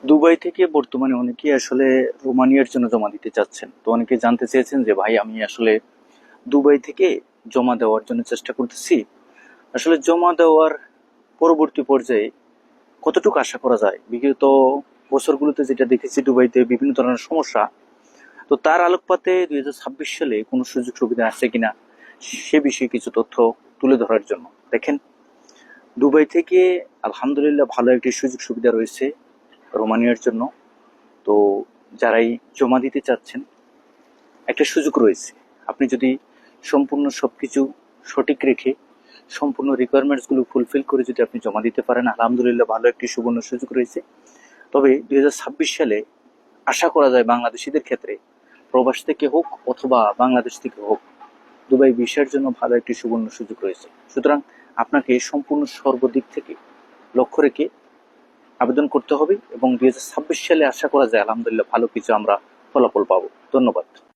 Dubai থেকে বর্তমানে অনেকেই আসলে রোমানিয়ার জন্য জমা দিতে চাচ্ছেন। তো অনেকে জানতে চেয়েছেন যে ভাই আমি আসলে দুবাই থেকে জমা দেওয়ার জন্য চেষ্টা করতেছি, আসলে জমা দেওয়ার পরবর্তী পর্যায়ে কতটুকু আশা করা যায়। বিগত বছরগুলোতে যেটা দেখেছি দুবাইতে বিভিন্ন ধরনের সমস্যা, তো তার আলোকপাতে 2026 সালে কোনো সুযোগ সুবিধা আছে কিনা সে বিষয়ে কিছু তথ্য তুলে ধরার জন্য। দেখেন, দুবাই থেকে আলহামদুলিল্লাহ ভালো একটি সুযোগ সুবিধা রয়েছে রোমানিয়ার জন্য। তো যারাই জমা দিতে চাচ্ছেন, একটা সুযোগ রয়েছে। আপনি যদি সম্পূর্ণ সবকিছু সঠিক রেখে সম্পূর্ণ রিকোয়ারমেন্টসগুলো ফুলফিল করে যদি আপনি জমা দিতে পারেন, আলহামদুলিল্লাহ ভালো একটি সুবর্ণ সুযোগ রয়েছে। তবে 2026 সালে আশা করা যায় বাংলাদেশিদের ক্ষেত্রে, প্রবাস থেকে হোক অথবা বাংলাদেশ থেকে হোক, দুবাই ভিসার জন্য ভালো একটি সুবর্ণ সুযোগ রয়েছে। সুতরাং আপনাকে সম্পূর্ণ সর্বদিক থেকে লক্ষ্য রেখে আবেদন করতে হবে এবং 2026 সালে আশা করা যায় আলহামদুলিল্লাহ ভালো কিছু আমরা ফলাফল পাবো। ধন্যবাদ।